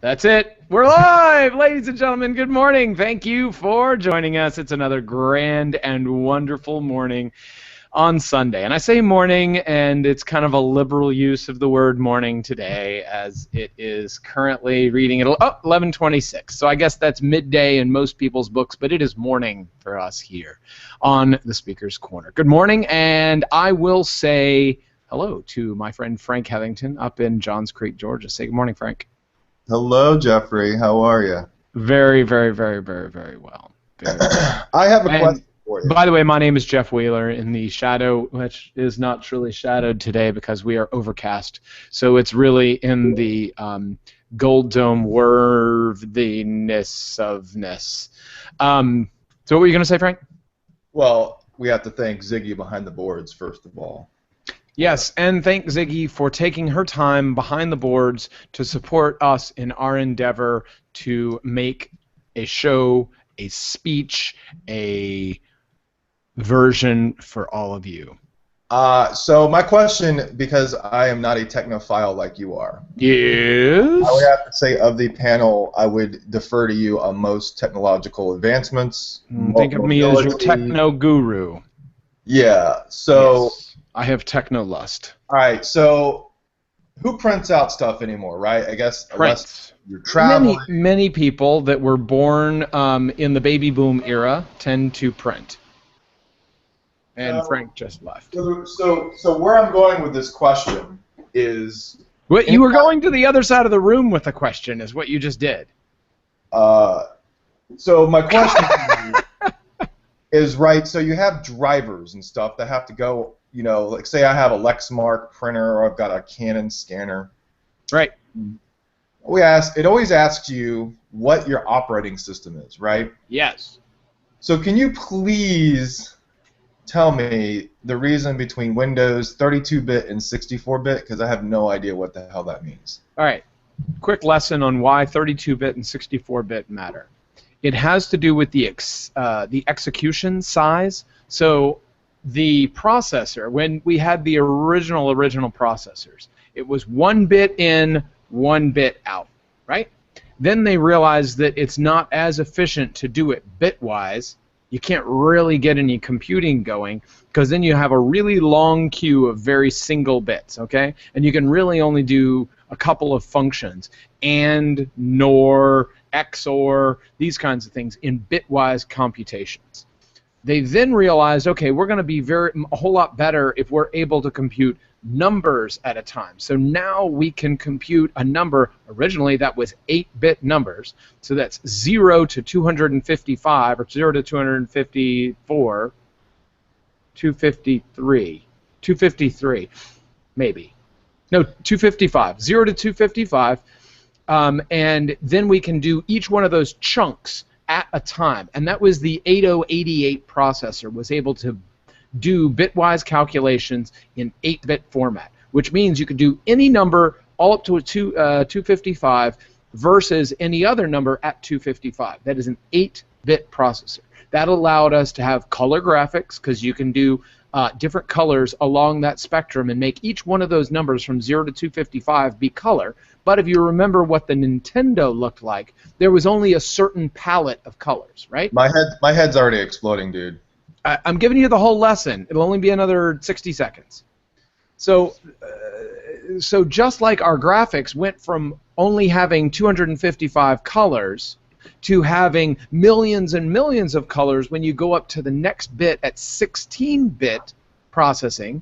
That's it. We're live, ladies and gentlemen. Good morning. Thank you for joining us. It's another grand and wonderful morning on Sunday. And I say morning, and it's kind of a liberal use of the word morning today, as it is currently reading at 11:26. So I guess that's midday in most people's books, but it is morning for us here on the Speaker's Corner. Good morning, and I will say hello to my friend Frank Heathington up in Johns Creek, Georgia. Say good morning, Frank. Hello, Jeffrey. How are you? Very, very, very, very, very well. Very well. I have a question for you. By the way, my name is Jeff Wheeler in the shadow, which is not truly shadowed today because we are overcast. So it's really in the Gold Dome worthiness ofness. So what were you going to say, Frank? Well, we have to thank Ziggy behind the boards, first of all. Yes, and thank Ziggy for taking her time behind the boards to support us in our endeavor to make a show, a speech, a version for all of you. So my question, because I am not a technophile like you are. Yes? I would have to say of the panel, I would defer to you on most technological advancements. Think of me as your techno guru. Yeah, so... Yes. I have techno lust. All right, so who prints out stuff anymore, right? I guess unless you're traveling. Many people that were born in the baby boom era tend to print. And Frank just left. So where I'm going with this question is... What, you were going to the other side of the room with a question, is what you just did. So my question to you is, right, so you have drivers and stuff that have to go... You know, like say I have a Lexmark printer or I've got a Canon scanner. Right. It always asks you what your operating system is, right? Yes. So can you please tell me the reason between Windows 32-bit and 64-bit? Because I have no idea what the hell that means. All right. Quick lesson on why 32-bit and 64-bit matter. It has to do with the execution size. So the processor, when we had the original processors, it was 1 bit in, 1 bit out, right? Then they realized that it's not as efficient to do it bitwise. You can't really get any computing going because then you have a really long queue of very single bits, okay? And you can really only do a couple of functions, and, nor, XOR, these kinds of things in bitwise computations. They then realized, okay, we're going to be a whole lot better if we're able to compute numbers at a time. So now we can compute a number. Originally, that was 8-bit numbers. So that's 0 to 255, or 0 to 254, 253, maybe. No, 255, 0 to 255. And then we can do each one of those chunks at a time, and that was the 8088 processor was able to do bitwise calculations in 8-bit format, which means you could do any number all up to a 255 versus any other number at 255. That is an 8-bit processor. That allowed us to have color graphics because you can do different colors along that spectrum and make each one of those numbers from 0 to 255 be color. But if you remember what the Nintendo looked like, there was only a certain palette of colors, right? My head's already exploding, dude. I'm giving you the whole lesson. It'll only be another 60 seconds. So just like our graphics went from only having 255 colors to having millions and millions of colors when you go up to the next bit at 16-bit processing,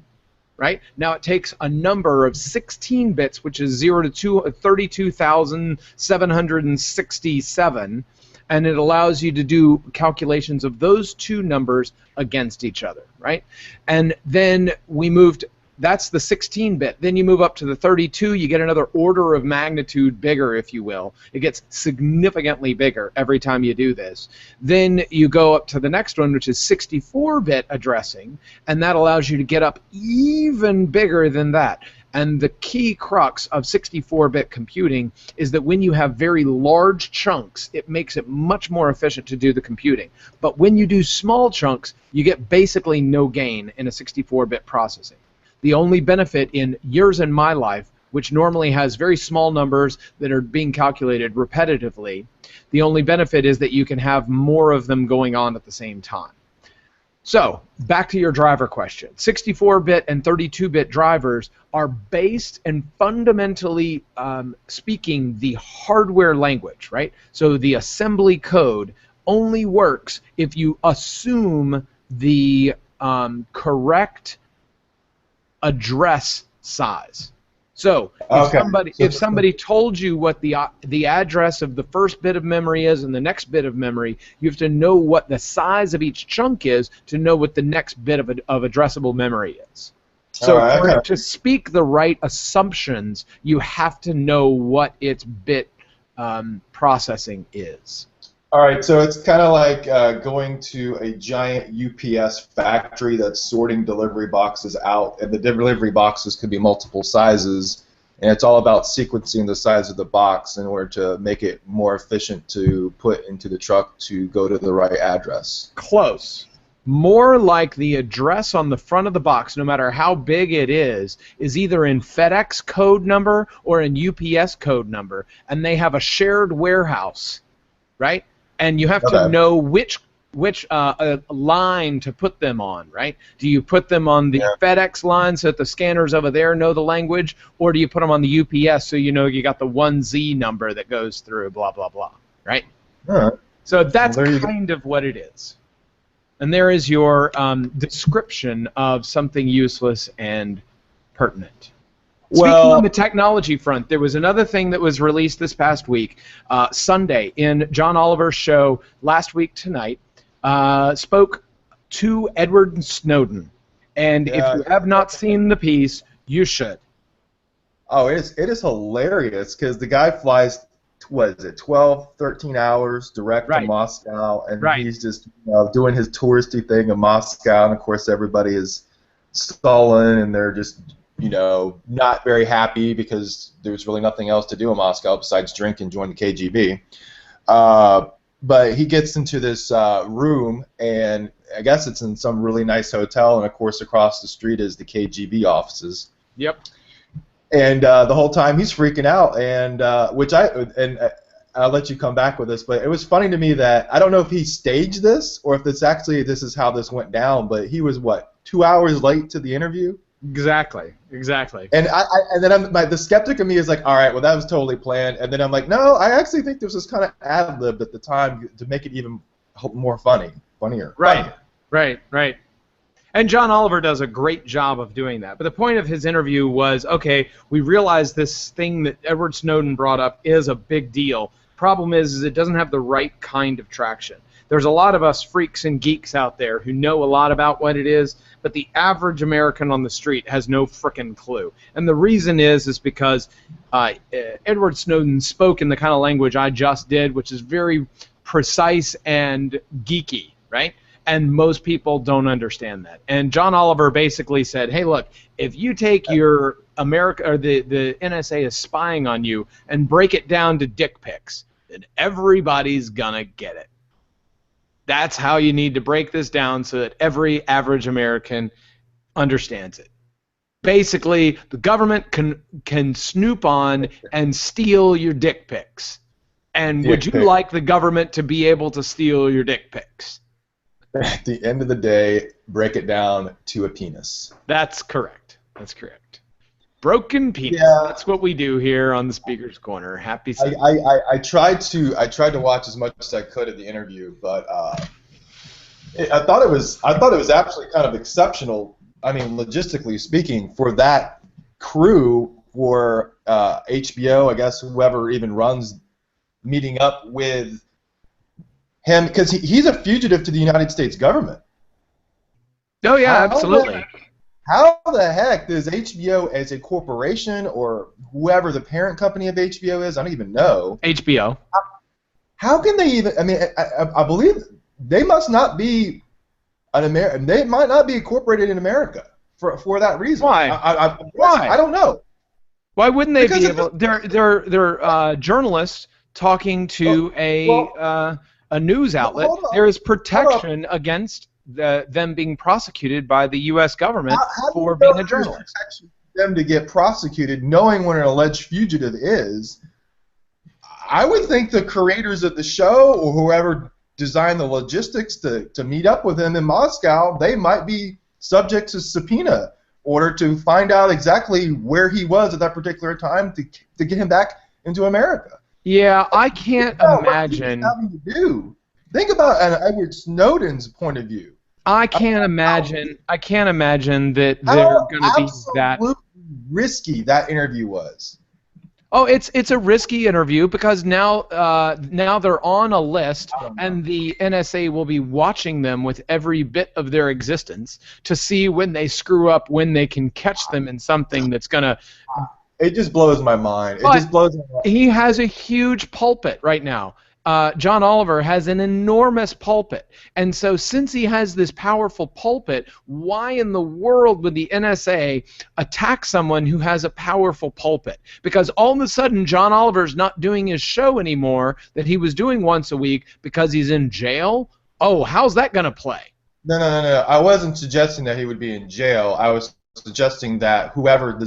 right? Now it takes a number of 16 bits, which is 0 to 32,767, and it allows you to do calculations of those two numbers against each other, right? And then we moved, that's the 16-bit. Then you move up to the 32, you get another order of magnitude bigger, if you will. It gets significantly bigger every time you do this. Then you go up to the next one, which is 64-bit addressing, and that allows you to get up even bigger than that. And the key crux of 64-bit computing is that when you have very large chunks, it makes it much more efficient to do the computing. But when you do small chunks, you get basically no gain in a 64-bit processing. The only benefit in years in my life which normally has very small numbers that are being calculated repetitively. The only benefit is that you can have more of them going on at the same time. So, back to your driver question. 64-bit and 32-bit drivers are based and fundamentally speaking the hardware language, right? So the assembly code only works if you assume the correct address size. So if somebody told you what the address of the first bit of memory is and the next bit of memory, you have to know what the size of each chunk is to know what the next bit of addressable memory is. So for it to speak the right assumptions, you have to know what its bit processing is. All right, so it's kind of like going to a giant UPS factory that's sorting delivery boxes out, and the delivery boxes could be multiple sizes, and it's all about sequencing the size of the box in order to make it more efficient to put into the truck to go to the right address. Close. More like the address on the front of the box, no matter how big it is either in FedEx code number or in UPS code number, and they have a shared warehouse, right? And you have to know which line to put them on, right? Do you put them on the FedEx line so that the scanners over there know the language, or do you put them on the UPS so you know you got the 1Z number that goes through, blah, blah, blah, right? All right. So that's kind of what it is. And there is your description of something useless and pertinent. Speaking on the technology front, there was another thing that was released this past week. Sunday, in John Oliver's show last week tonight, spoke to Edward Snowden. And if you have not seen the piece, you should. Oh, it is hilarious because the guy flies, what is it, 12, 13 hours direct to Moscow, and he's just doing his touristy thing in Moscow, and of course everybody is sullen, and they're just not very happy because there's really nothing else to do in Moscow besides drink and join the KGB. But he gets into this room, and I guess it's in some really nice hotel, and of course across the street is the KGB offices. Yep. And the whole time he's freaking out, and I'll let you come back with this, but it was funny to me that I don't know if he staged this or if this is how this went down, but he was 2 hours late to the interview. Exactly. And then the skeptic of me is like, all right, well that was totally planned, and then I'm like, no, I actually think this was kind of ad-libbed at the time to make it even more funnier. Right. And John Oliver does a great job of doing that. But the point of his interview was, okay, we realize this thing that Edward Snowden brought up is a big deal. Problem is it doesn't have the right kind of traction. There's a lot of us freaks and geeks out there who know a lot about what it is, but the average American on the street has no frickin' clue. And the reason is because Edward Snowden spoke in the kind of language I just did, which is very precise and geeky, right? And most people don't understand that. And John Oliver basically said, hey, look, if you take your America, or the NSA is spying on you, and break it down to dick pics, then everybody's gonna get it. That's how you need to break this down so that every average American understands it. Basically, the government can snoop on and steal your dick pics. And would you like the government to be able to steal your dick pics? At the end of the day, break it down to a penis. That's correct. Broken penis. Yeah. That's what we do here on the Speaker's Corner. Happy Sunday. I tried to watch as much as I could of the interview, but I thought it was actually kind of exceptional. I mean, logistically speaking, for that crew, for HBO, I guess whoever even runs, meeting up with him, because he's a fugitive to the United States government. Oh yeah, absolutely. How the heck does HBO as a corporation, or whoever the parent company of HBO is, I don't even know. HBO. How can they even? I mean, I believe they must not be an American. They might not be incorporated in America for that reason. Why? Why? I don't know. Why wouldn't they be able? They're journalists talking to a news outlet. There is protection against them being prosecuted by the U.S. government for being a journalist. them to get prosecuted, knowing what an alleged fugitive is, I would think the creators of the show or whoever designed the logistics to meet up with him in Moscow, they might be subject to subpoena order to find out exactly where he was at that particular time to get him back into America. Yeah, I can't imagine. What having to do. Think about Edward Snowden's point of view. I can't imagine that they're going to be that risky that interview was. Oh, it's a risky interview because now they're on a list, and the NSA will be watching them with every bit of their existence to see when they screw up, when they can catch them in something that's gonna. It just blows my mind. It just blows my mind. He has a huge pulpit right now. John Oliver has an enormous pulpit. And so since he has this powerful pulpit, why in the world would the NSA attack someone who has a powerful pulpit? Because all of a sudden John Oliver's not doing his show anymore that he was doing once a week because he's in jail? Oh, how's that going to play? No. I wasn't suggesting that he would be in jail. I was suggesting that whoever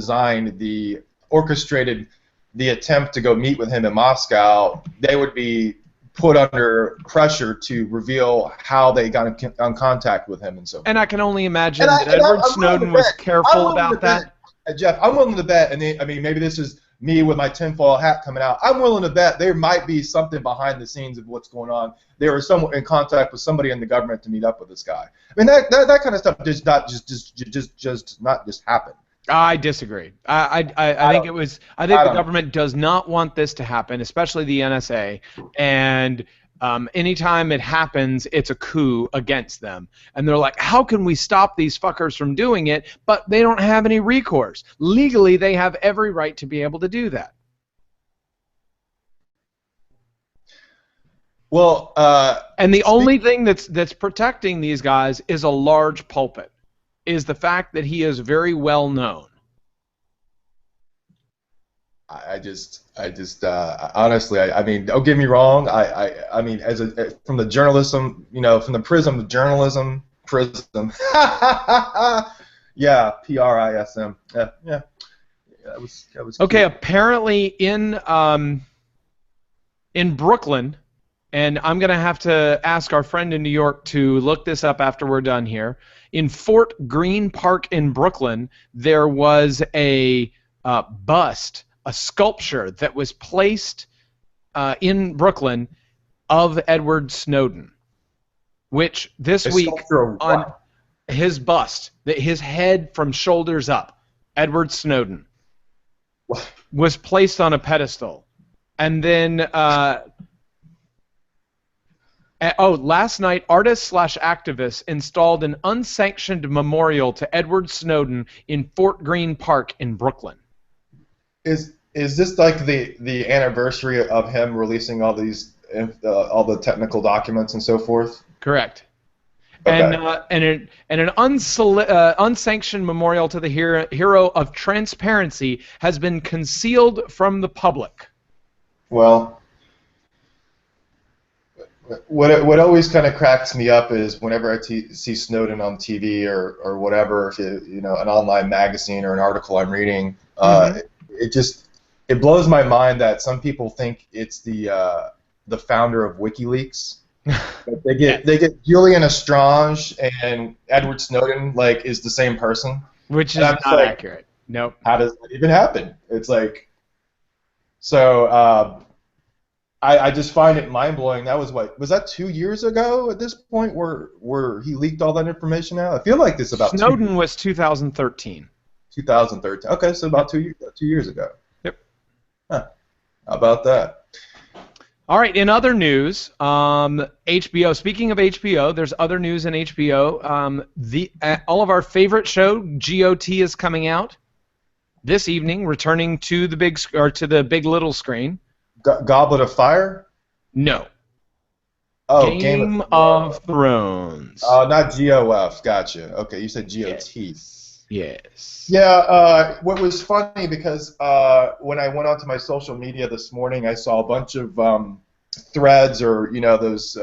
orchestrated the attempt to go meet with him in Moscow, they would be put under pressure to reveal how they got in contact with him and so forth. And I can only imagine that Edward Snowden was careful about that. Jeff, I'm willing to bet, and I mean, maybe this is me with my tinfoil hat coming out. I'm willing to bet there might be something behind the scenes of what's going on. They were somewhat in contact with somebody in the government to meet up with this guy. I mean, that kind of stuff does not just happen. I disagree. I think the government does not want this to happen, especially the NSA. And anytime it happens, it's a coup against them. And they're like, how can we stop these fuckers from doing it? But they don't have any recourse. Legally, they have every right to be able to do that. Well, and the only thing that's protecting these guys is a large pulpit. Is the fact that he is very well known. Honestly, I mean, don't get me wrong. I mean, from the journalism, from the prism of journalism, prism. Yeah, PRISM. Yeah. That was okay. Cute. Apparently in Brooklyn. And I'm going to have to ask our friend in New York to look this up after we're done here. In Fort Greene Park in Brooklyn, there was a bust, a sculpture that was placed in Brooklyn of Edward Snowden, which this week on his bust, his head from shoulders up, Edward Snowden, was placed on a pedestal. And then... last night, artists/activists installed an unsanctioned memorial to Edward Snowden in Fort Greene Park in Brooklyn. Is this like the anniversary of him releasing all the technical documents and so forth? Correct. Okay. And an unsanctioned memorial to the hero of transparency has been concealed from the public. Well. What always kind of cracks me up is whenever I see Snowden on TV or whatever, if an online magazine or an article I'm reading, it blows my mind that some people think it's the founder of WikiLeaks. They get Julian Assange and Edward Snowden is the same person, which is not accurate. Nope. How does that even happen? It's like so. I just find it mind-blowing. That was that 2 years ago at this point where he leaked all that information out? I feel like this about Snowden was 2013. 2013. Okay, so about 2 years ago. Yep. Huh. How about that? All right, in other news, HBO. Speaking of HBO, there's other news in HBO. All of our favorite show, GOT, is coming out this evening, returning to the big little screen. Goblet of Fire? No. Oh, Game of Thrones. Oh, not GOF. Gotcha. Okay, you said GOT. Yes. Yeah. What was funny because when I went onto my social media this morning, I saw a bunch of threads or those.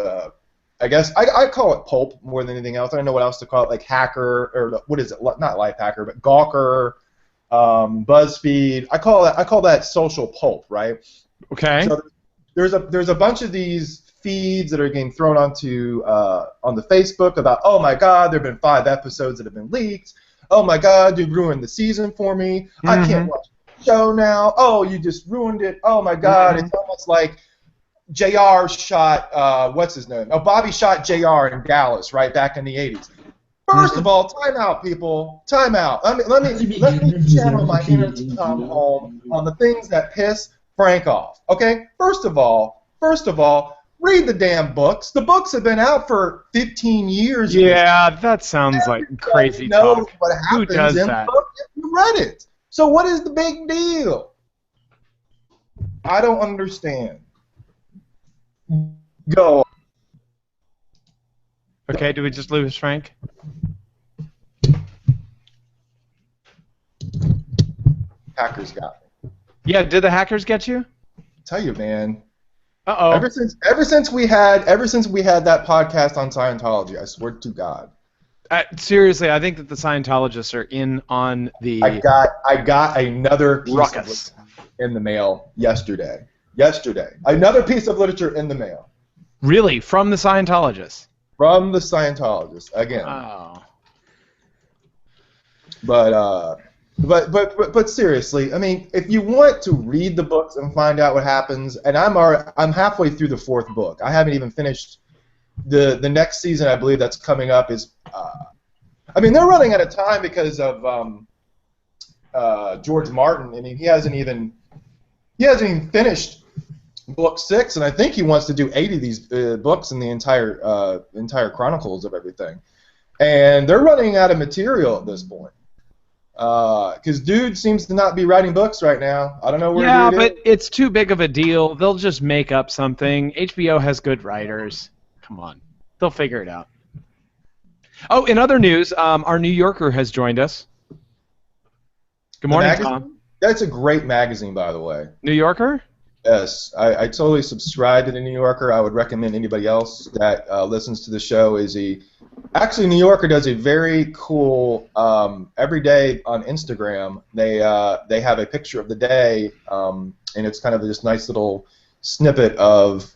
I guess I call it pulp more than anything else. I don't know what else to call it, like hacker or what is it? Not life hacker, but Gawker. BuzzFeed. I call that social pulp, right? Okay. So there's a bunch of these feeds that are getting thrown onto on the Facebook about, oh my God, there have been 5 episodes that have been leaked. Oh my God, you ruined the season for me. Mm-hmm. I can't watch the show now. Oh, you just ruined it. Oh my God, It's almost like JR shot what's his name? Oh, Bobby shot JR in Dallas right back in the 80s. First of all, time out, people. Time out. Let me channel my inner Thom on the things that piss Frank off. Okay? First of all, read the damn books. The books have been out for 15 years. Yeah, that sounds like crazy talk. What happens Who does in that? The book if you read it. So what is the big deal? I don't understand. Go. Okay, do we just lose Frank? Hackers got me. Yeah, did the hackers get you? Tell you, man. Uh-oh. Ever since we had that podcast on Scientology, I swear to God. Seriously, I think that the Scientologists are in on the. I got another piece ruckus of literature in the mail yesterday. Another piece of literature in the mail. Really, from the Scientologists? From the Scientologists again. Oh. But seriously, I mean, if you want to read the books and find out what happens, and I'm halfway through the 4th book. I haven't even finished the next season. I believe that's coming up is. I mean, they're running out of time because of George Martin. I mean, he hasn't even finished book 6, and I think he wants to do 8 of these books in the entire chronicles of everything. And they're running out of material at this point. Because dude seems to not be writing books right now. I don't know where Yeah, dude but is. it's too big of a deal. They'll just make up something. HBO has good writers. Come on. They'll figure it out. Oh, in other news, our New Yorker has joined us. Good morning, Thom. That's a great magazine, by the way. New Yorker? Yes, I totally subscribe to the New Yorker. I would recommend anybody else that listens to the show Actually, New Yorker does a very cool every day on Instagram. They have a picture of the day, and it's kind of this nice little snippet of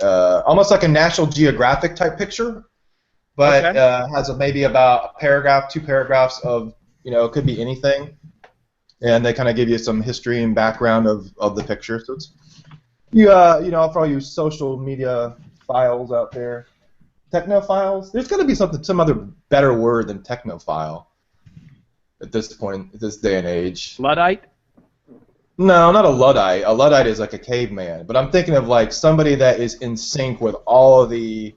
almost like a National Geographic type picture, but okay. Has maybe about a paragraph, 2 paragraphs of it could be anything, and they kind of give you some history and background of the picture. So it's for all you social media files out there. Technophiles? There's got to be some other better word than technophile at this point, at this day and age. Luddite? No, not a Luddite. A Luddite is like a caveman. But I'm thinking of like somebody that is in sync with all of the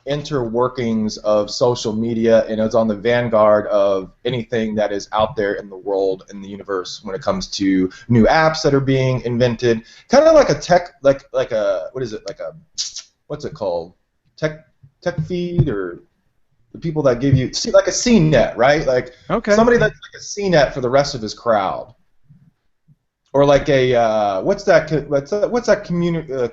interworkings of social media and is on the vanguard of anything that is out there in the world, in the universe, when it comes to new apps that are being invented. Kind of like a tech, like a, what is it, like a, what's it called? Tech feed, or the people that give you like a CNET, right? Like somebody that's like a CNET for the rest of his crowd, or like a what's that consumer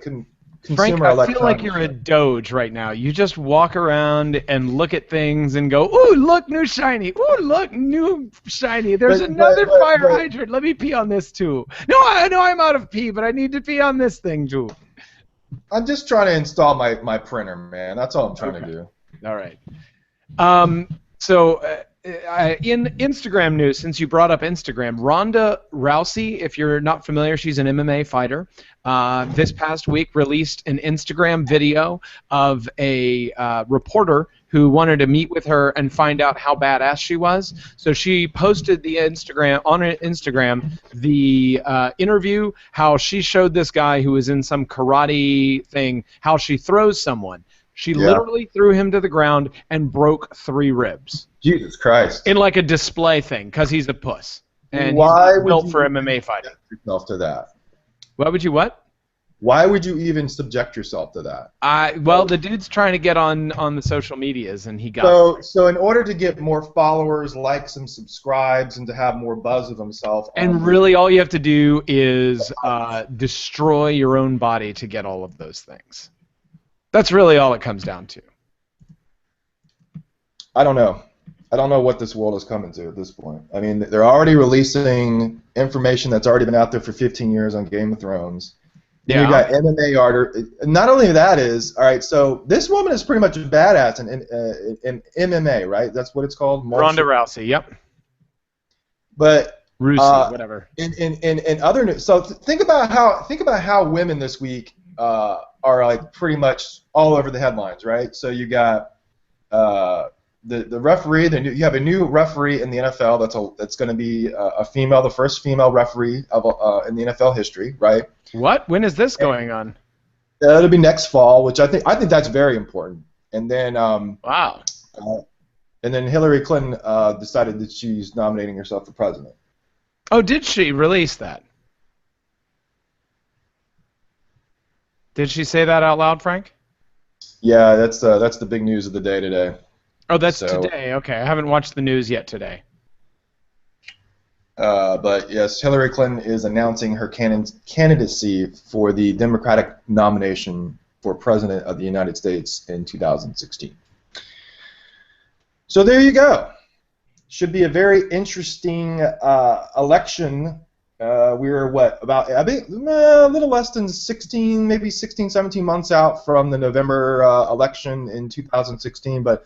Frank, I feel like electronics you're a doge right now. You just walk around and look at things and go, "Ooh, look, new shiny! Ooh, look, new shiny! There's another fire hydrant. Let me pee on this too. No, I know I'm out of pee, but I need to pee on this thing too." I'm just trying to install my printer, man. That's all I'm trying to do. All right. So in Instagram news, since you brought up Instagram, Ronda Rousey, if you're not familiar, she's an MMA fighter. This past week released an Instagram video of a reporter who wanted to meet with her and find out how badass she was. So she posted the Instagram the interview, how she showed this guy who was in some karate thing how she throws someone. She literally threw him to the ground and broke 3 ribs. Jesus Christ! In like a display thing, because he's a puss and why he's built for MMA fighting. Yourself to that? Why would you what? Why would you even subject yourself to that? Well, the dude's trying to get on the social medias, and he got. So in order to get more followers, likes, and subscribes, and to have more buzz of himself. And really, all you have to do is destroy your own body to get all of those things. That's really all it comes down to. I don't know. I don't know what this world is coming to at this point. I mean, they're already releasing information that's already been out there for 15 years on Game of Thrones. Then you got MMA art. Not only that is, all right, so this woman is pretty much a badass in MMA, right? That's what it's called? Ronda Rousey, yep. But Rousey, whatever. In other news, so think about how women this week are like pretty much all over the headlines, right? So you got the referee. You have a new referee in the NFL that's going to be a female, the first female referee of in the NFL history, right? What? When is this going on? It'll be next fall, which I think that's very important. And then wow. And then Hillary Clinton decided that she's nominating herself for president. Oh, did she release that? Did she say that out loud, Frank? Yeah, that's the big news of the day today. Oh, that's today. Okay, I haven't watched the news yet today. But yes, Hillary Clinton is announcing her candidacy for the Democratic nomination for President of the United States in 2016. So there you go. Should be a very interesting election. We're about a little less than 16, maybe 16, 17 months out from the November election in 2016. But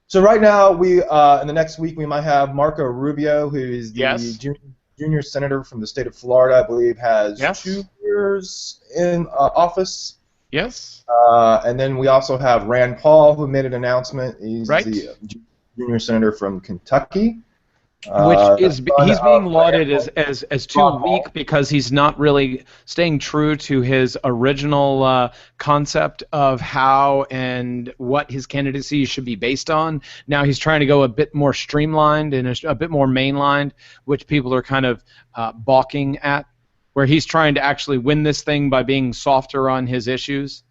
so right now, we in the next week we might have Marco Rubio, who is the junior senator from the state of Florida. I believe has 2 years in office. Yes. And then we also have Rand Paul, who made an announcement. He's the junior senator from Kentucky. Which is he's being lauded as too weak because he's not really staying true to his original concept of how and what his candidacy should be based on. Now he's trying to go a bit more streamlined and a bit more mainlined, which people are kind of balking at, where he's trying to actually win this thing by being softer on his issues,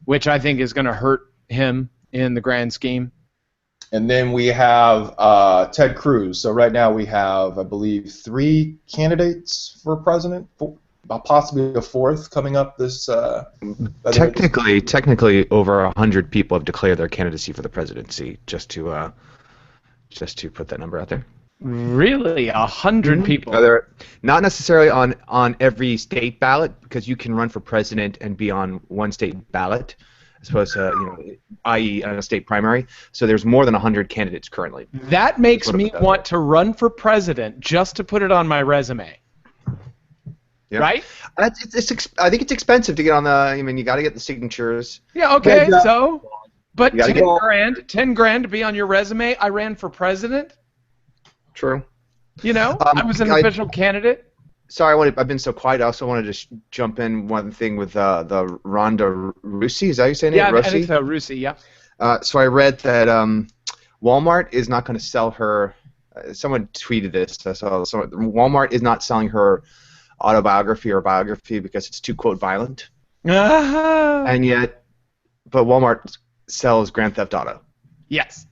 which I think is going to hurt him in the grand scheme. And then we have Ted Cruz. So right now we have, I believe, 3 candidates for president, possibly a 4th coming up this. Technically, over 100 people have declared their candidacy for the presidency. Just to put that number out there. Really, 100 people? They're not necessarily on every state ballot, because you can run for president and be on one state ballot, as opposed to, i.e. a state primary. So there's more than 100 candidates currently. That makes me want to run for president just to put it on my resume. Yep. Right? I think it's expensive to get on the. I mean, you got to get the signatures. Yeah. Okay. But 10 grand to be on your resume. I ran for president. True. I was an official candidate. Sorry, I've been so quiet. I also wanted to jump in one thing with the Ronda Rousey. Is that how you say it? Yeah, I think so. Rousey, yeah. So I read that Walmart is not going to sell her. Someone tweeted this. Walmart is not selling her autobiography or biography because it's too, quote, violent. And yet, but Walmart sells Grand Theft Auto. Yes.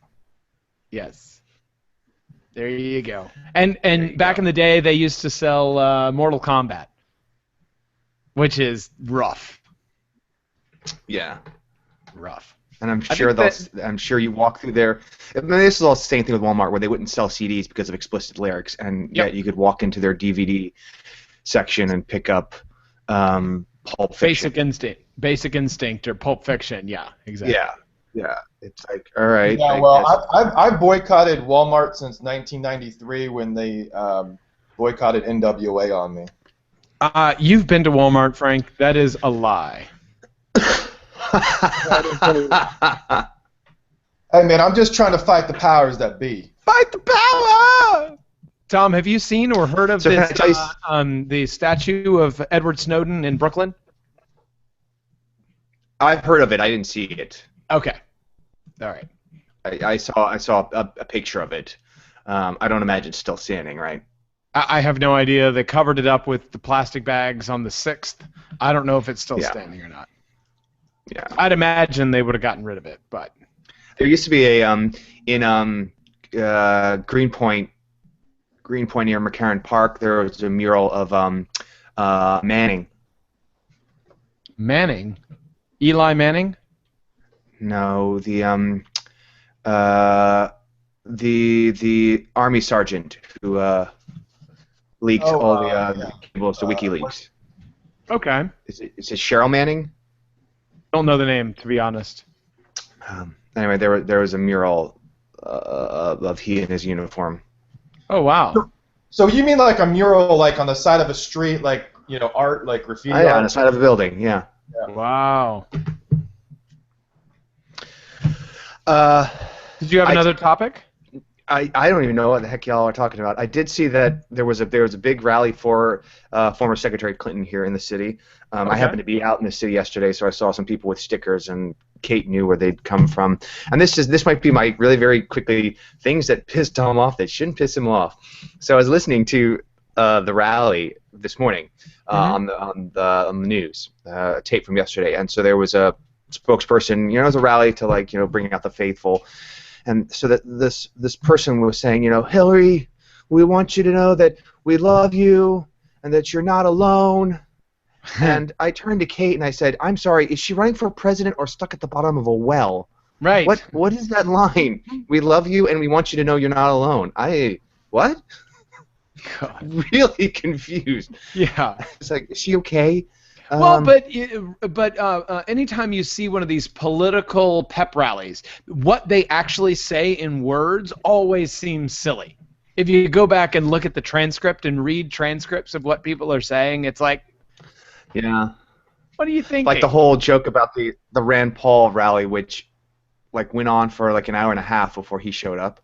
There you go. And back in the day, they used to sell Mortal Kombat, which is rough. Yeah. Rough. And I'm sure you walk through there. I mean, this is all the same thing with Walmart, where they wouldn't sell CDs because of explicit lyrics, and yet you could walk into their DVD section and pick up Pulp Fiction. Basic Instinct or Pulp Fiction. Yeah, exactly. Yeah, it's like, all right. Yeah, well, I've boycotted Walmart since 1993 when they boycotted NWA on me. You've been to Walmart, Frank. That is a lie. Hey, man, I'm just trying to fight the powers that be. Fight the power! Tom, have you seen or heard of the statue of Edward Snowden in Brooklyn? I've heard of it. I didn't see it. Okay. All right. I saw a picture of it. I don't imagine it's still standing, right? I have no idea. They covered it up with the plastic bags on the 6th. I don't know if it's still standing or not. Yeah. I'd imagine they would have gotten rid of it, but there used to be a in Greenpoint near McCarran Park. There was a mural of Manning. Manning? Eli Manning? No, the the army sergeant who leaked all the cables to WikiLeaks. Okay. Is it Cheryl Manning? Don't know the name, to be honest. Anyway, there was a mural of he in his uniform. Oh wow. So you mean like a mural, like on the side of a street, like art, like graffiti? Yeah, on the side of a building. Yeah. Wow. Did you have another topic? I don't even know what the heck y'all are talking about. I did see that there was a big rally for former Secretary Clinton here in the city. Okay. I happened to be out in the city yesterday, so I saw some people with stickers, and Kate knew where they'd come from. And this might be my really very quickly things that pissed Thom off that shouldn't piss him off. So I was listening to the rally this morning on the news, tape from yesterday, and so there was a spokesperson. It was a rally to bring out the faithful. And so that this person was saying, Hillary, we want you to know that we love you and that you're not alone. And I turned to Kate and I said, I'm sorry, is she running for president or stuck at the bottom of a well? Right. What is that line? We love you and we want you to know you're not alone. What? God. Really confused. Yeah. It's like, is she okay? Well, but anytime you see one of these political pep rallies, what they actually say in words always seems silly. If you go back and look at the transcript and read transcripts of what people are saying, it's like, yeah. What do you think? Like the whole joke about the Rand Paul rally, which went on for an hour and a half before he showed up.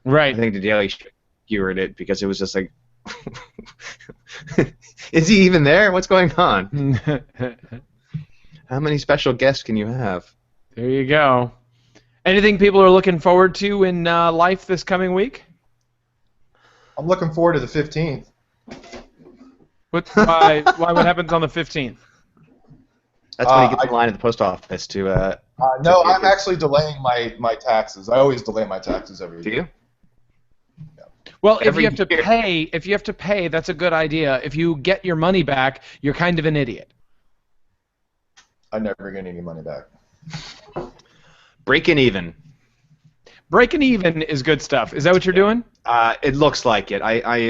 Right. I think the Daily Show skewered it because it was just like, is he even there? What's going on? How many special guests can you have? There you go. Anything people are looking forward to in life this coming week? I'm looking forward to the 15th. Why what happens on the 15th? That's when he gets in line at the post office to... no, I'm actually delaying my taxes. I always delay my taxes every year. Do you? Well, if you have to pay, that's a good idea. If you get your money back, you're kind of an idiot. I never get any money back. Breaking even. Breaking even is good stuff. Is that what you're doing? It looks like it.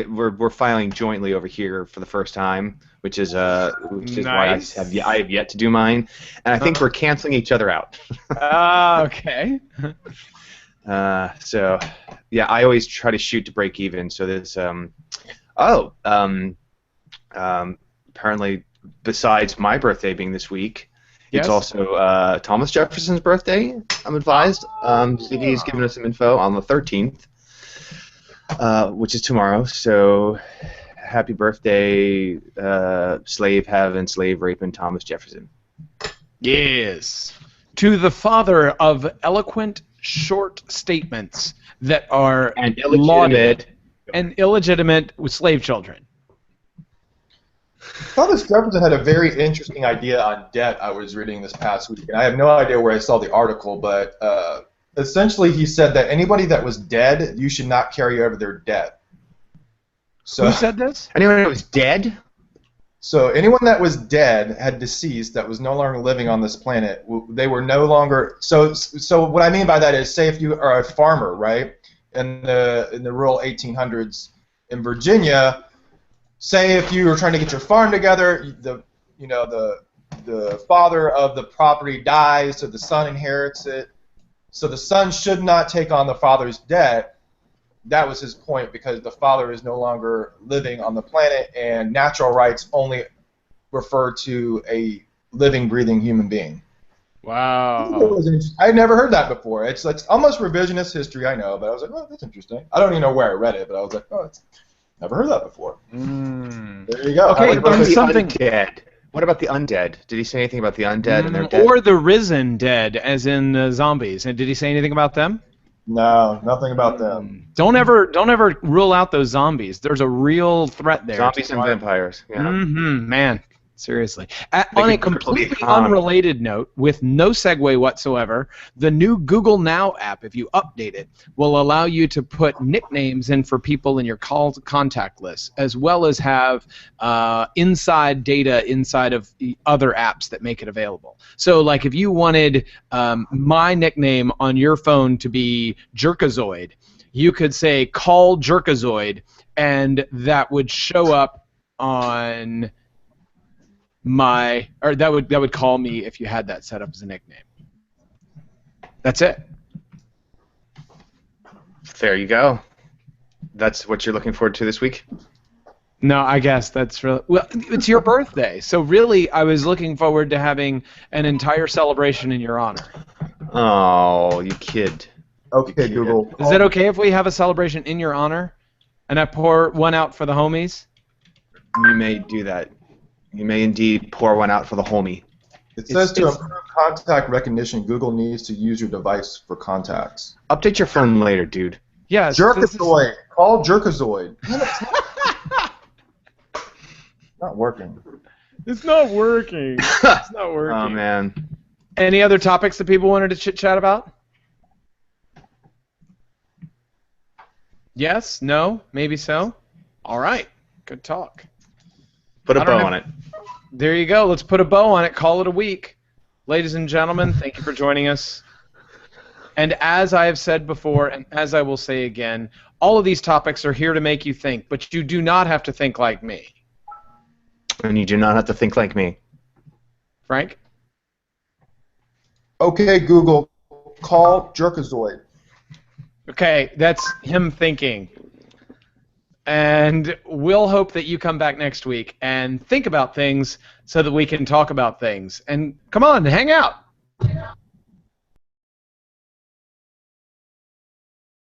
We're filing jointly over here for the first time, which is nice. Why I have yet to do mine, and I think we're canceling each other out. Okay. So, yeah, I always try to shoot to break even. So there's, apparently, besides my birthday being this week, yes? It's also Thomas Jefferson's birthday, I'm advised. CD's giving us some info on the 13th, which is tomorrow. So, happy birthday, slave having, slave raping Thomas Jefferson. Yes. To the father of eloquent short statements that are lauded and illegitimate with slave children. Thomas Jefferson had a very interesting idea on debt I was reading this past week, and I have no idea where I saw the article, but essentially he said that anybody that was dead, you should not carry over their debt. So, who said this? Anyone that was dead? So anyone that was dead, had deceased, that was no longer living on this planet, they were no longer. So what I mean by that is, say if you are a farmer, right, in the rural 1800s in Virginia, say if you were trying to get your farm together, the father of the property dies, so the son inherits it. So the son should not take on the father's debt. That was his point, because the father is no longer living on the planet, and natural rights only refer to a living, breathing human being. Wow. I had never heard that before. It's almost revisionist history, I know, but I was like, oh, that's interesting. I don't even know where I read it, but I was like, oh, never heard that before. There you go. Okay, what about the undead? What about the undead? Did he say anything about the undead and their dead? Or the risen dead, as in zombies. And did he say anything about them? No, nothing about them. Don't ever rule out those zombies. There's a real threat there. Zombies and vampires. Yeah. Man, seriously. On a completely unrelated note, with no segue whatsoever, the new Google Now app, if you update it, will allow you to put nicknames in for people in your contact list, as well as have inside data inside of the other apps that make it available. So, like, if you wanted my nickname on your phone to be Jerkazoid, you could say call Jerkazoid, and that would show up on that would call me if you had that set up as a nickname. That's it. There you go. That's what you're looking forward to this week? No, I guess that's really... Well, it's your birthday, so really I was looking forward to having an entire celebration in your honor. Oh, you kid. Okay, Google. Is it okay if we have a celebration in your honor? And I pour one out for the homies? You may do that. You may indeed pour one out for the homie. It says to improve contact recognition, Google needs to use your device for contacts. Update your phone later, dude. Yeah. Jerkazoid. Call Jerkazoid. Not working. It's not working. It's not working. Oh, man. Any other topics that people wanted to chit-chat about? Yes? No? Maybe so? All right. Good talk. Put a bow on it. There you go. Let's put a bow on it. Call it a week. Ladies and gentlemen, thank you for joining us. And as I have said before, and as I will say again, all of these topics are here to make you think, but you do not have to think like me. And you do not have to think like me. Frank? Okay, Google, call Jerkazoid. Okay, that's him thinking. And we'll hope that you come back next week and think about things so that we can talk about things. And come on, hang out.